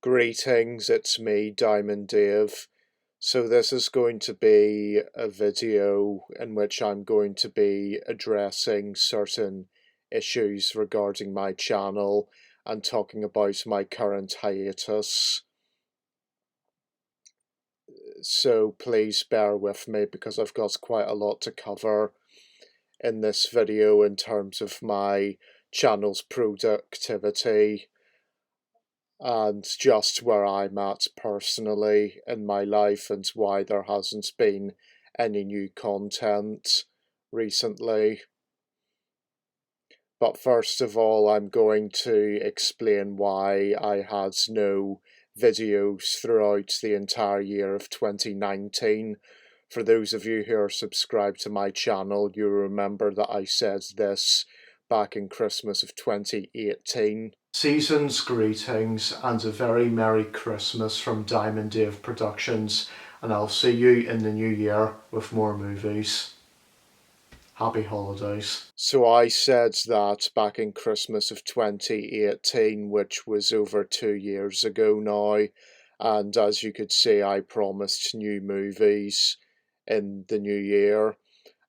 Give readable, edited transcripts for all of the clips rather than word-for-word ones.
Greetings, it's me, Diamond Dave. So this is going to be a video in which I'm going to be addressing certain issues regarding my channel and talking about my current hiatus. So please bear with me because I've got quite a lot to cover in this video in terms of my channel's productivity and just where I'm at personally in my life and why there hasn't been any new content recently. But first of all, I'm going to explain why I had no videos throughout the entire year of 2019. For those of you who are subscribed to my channel, you remember that I said this back in Christmas of 2018. Season's greetings and a very Merry Christmas from Diamond Dave Productions, and I'll see you in the new year with more movies. Happy holidays. So I said that back in Christmas of 2018, which was over 2 years ago now, and as you could see, I promised new movies in the new year,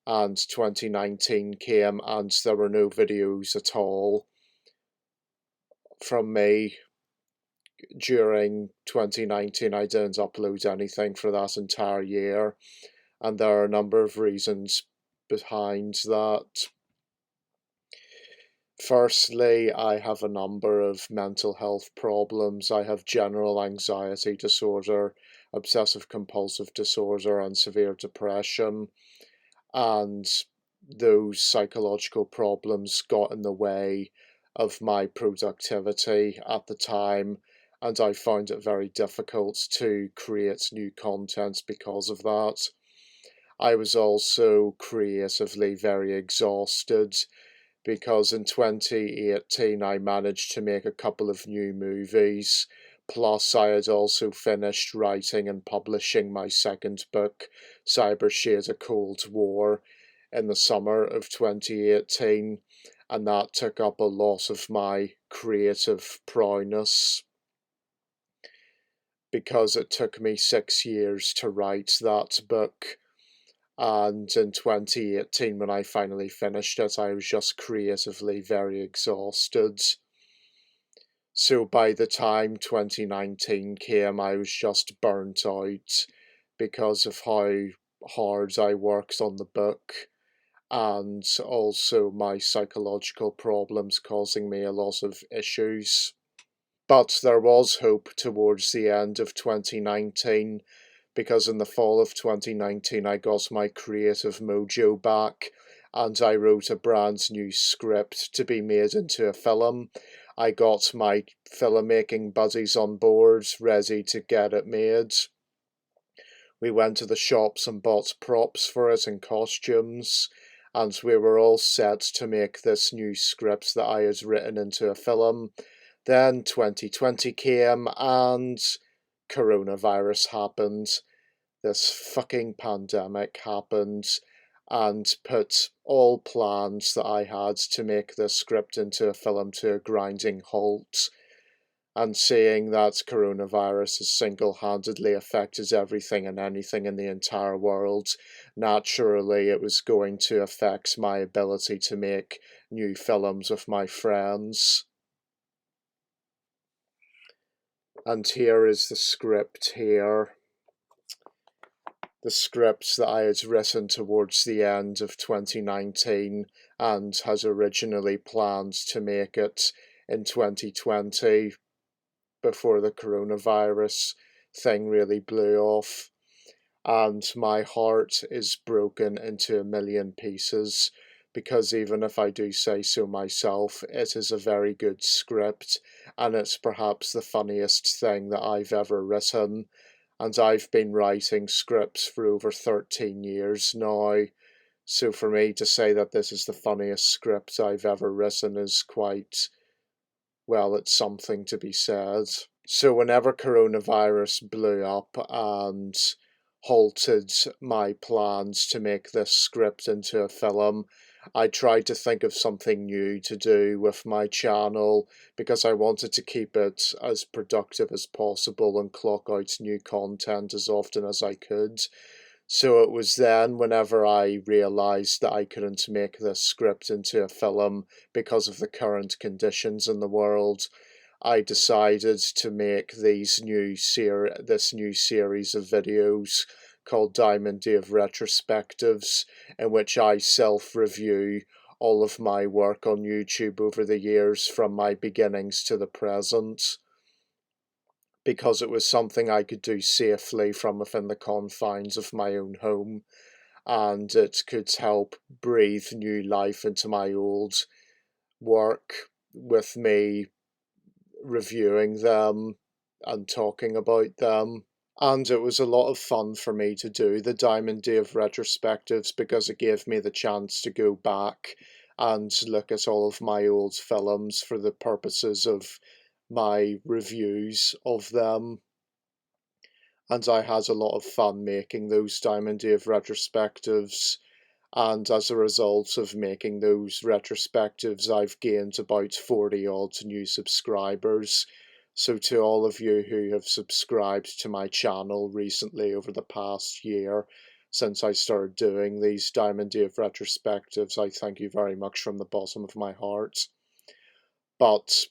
and 2019 came and there were no videos at all from me during 2019. I didn't upload anything for that entire year, and there are a number of reasons behind that. Firstly, I have a number of mental health problems. I have general anxiety disorder, obsessive compulsive disorder, and severe depression, and those psychological problems got in the way of my productivity at the time, and I found it very difficult to create new content because of that. I was also creatively very exhausted because in 2018 I managed to make a couple of new movies, plus I had also finished writing and publishing my second book, Cyber Shade: A Cold War, in the summer of 2018, and that took up a lot of my creative prowess because it took me 6 years to write that book. And in 2018, when I finally finished it, I was just creatively very exhausted. So by the time 2019 came, I was just burnt out because of how hard I worked on the book, and also my psychological problems causing me a lot of issues. But there was hope towards the end of 2019, because in the fall of 2019 I got my creative mojo back and I wrote a brand new script to be made into a film. I got my filmmaking buddies on board, ready to get it made. We went to the shops and bought props for it and costumes, and we were all set to make this new script that I had written into a film. Then 2020 came and coronavirus happened. This fucking pandemic happened and put all plans that I had to make this script into a film to a grinding halt. And seeing that coronavirus has single-handedly affected everything and anything in the entire world, naturally it was going to affect my ability to make new films with my friends. And here is the script here. The scripts that I had written towards the end of 2019 and had originally planned to make it in 2020 before the coronavirus thing really blew off. And my heart is broken into a million pieces because even if I do say so myself, it is a very good script and it's perhaps the funniest thing that I've ever written. And I've been writing scripts for over 13 years now, so for me to say that this is the funniest script I've ever written is quite, well, it's something to be said. So whenever coronavirus blew up and halted my plans to make this script into a film, I tried to think of something new to do with my channel because I wanted to keep it as productive as possible and clock out new content as often as I could. So it was then, whenever I realised that I couldn't make this script into a film because of the current conditions in the world, I decided to make this new series of videos called Diamond Dave Retrospectives, in which I self-review all of my work on YouTube over the years from my beginnings to the present, because it was something I could do safely from within the confines of my own home, and it could help breathe new life into my old work with me reviewing them and talking about them. And it was a lot of fun for me to do the Diamond Dave retrospectives because it gave me the chance to go back and look at all of my old films for the purposes of my reviews of them. And I had a lot of fun making those Diamond Dave retrospectives. And as a result of making those retrospectives, I've gained about 40 odd new subscribers. So to all of you who have subscribed to my channel recently over the past year, since I started doing these Diamond Dave retrospectives, I thank you very much from the bottom of my heart. But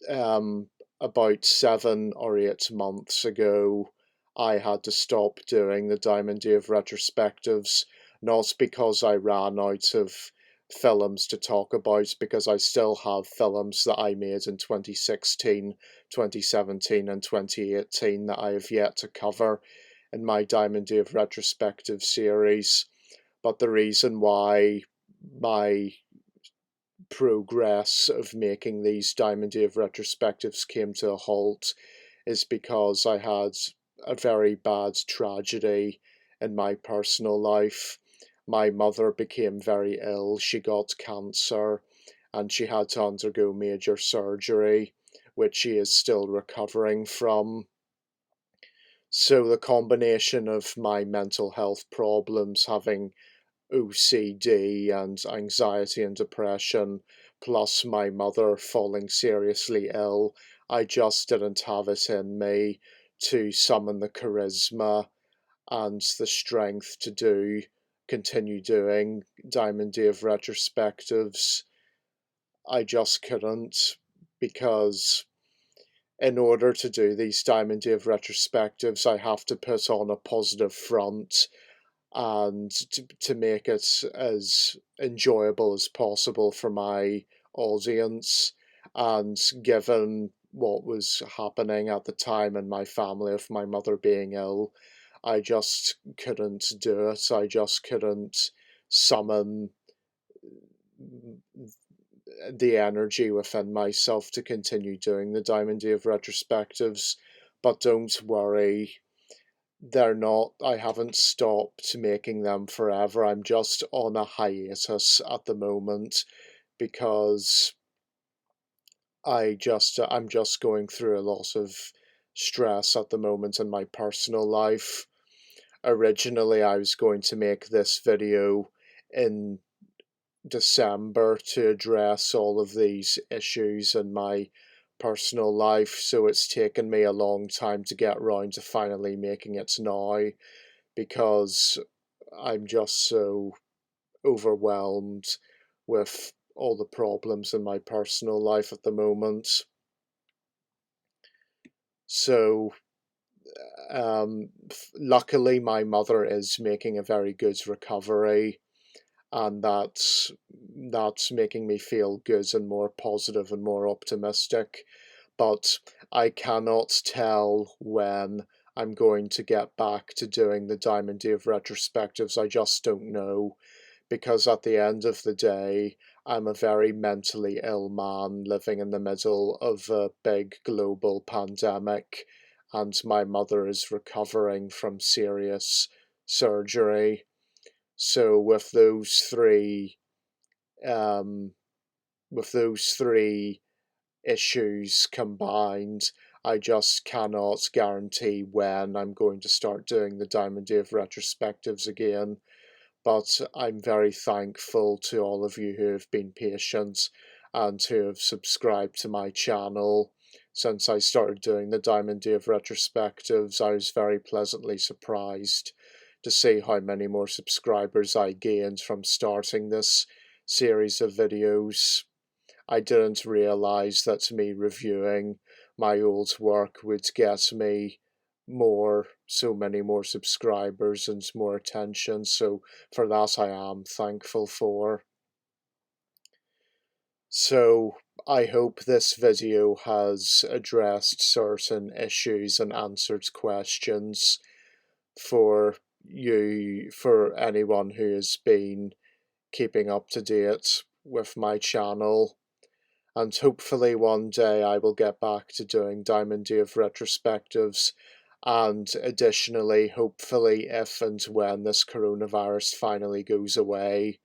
um, about 7 or 8 months ago, I had to stop doing the Diamond Dave retrospectives, not because I ran out of films to talk about, because I still have films that I made in 2016, 2017, and 2018 that I have yet to cover in my Diamond Dave retrospective series. But the reason why my progress of making these Diamond Dave retrospectives came to a halt is because I had a very bad tragedy in my personal life. My mother became very ill. She got cancer and she had to undergo major surgery, which she is still recovering from. So the combination of my mental health problems, having OCD and anxiety and depression, plus my mother falling seriously ill, I just didn't have it in me to summon the charisma and the strength to continue doing Diamond Dave retrospectives. I just couldn't, because in order to do these Diamond Dave retrospectives, I have to put on a positive front and to make it as enjoyable as possible for my audience. And given what was happening at the time in my family of my mother being ill, I just couldn't do it. I just couldn't summon the energy within myself to continue doing the Diamond Dave retrospectives. But don't worry, I haven't stopped making them forever. I'm just on a hiatus at the moment because I'm just going through a lot of stress at the moment in my personal life. Originally, I was going to make this video in December to address all of these issues in my personal life, so it's taken me a long time to get round to finally making it now, because I'm just so overwhelmed with all the problems in my personal life at the moment. So, luckily, my mother is making a very good recovery, and that's making me feel good and more positive and more optimistic. But I cannot tell when I'm going to get back to doing the Diamond Dave retrospectives. I just don't know, because at the end of the day, I'm a very mentally ill man living in the middle of a big global pandemic, and my mother is recovering from serious surgery. So um, with those three issues combined, I just cannot guarantee when I'm going to start doing the Diamond Dave retrospectives again. but I'm very thankful to all of you who have been patient and who have subscribed to my channel. Since I started doing the Diamond Dave retrospectives, I was very pleasantly surprised to see how many more subscribers I gained from starting this series of videos. I didn't realise that me reviewing my old work would get me so many more subscribers and more attention, so for that I am thankful for. So I hope this video has addressed certain issues and answered questions for for anyone who has been keeping up to date with my channel. And hopefully one day I will get back to doing Diamond Dave retrospectives, and additionally, hopefully if and when this coronavirus finally goes away,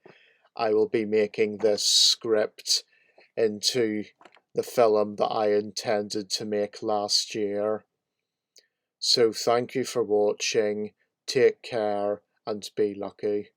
I will be making this script into the film that I intended to make last year. So thank you for watching, take care and be lucky.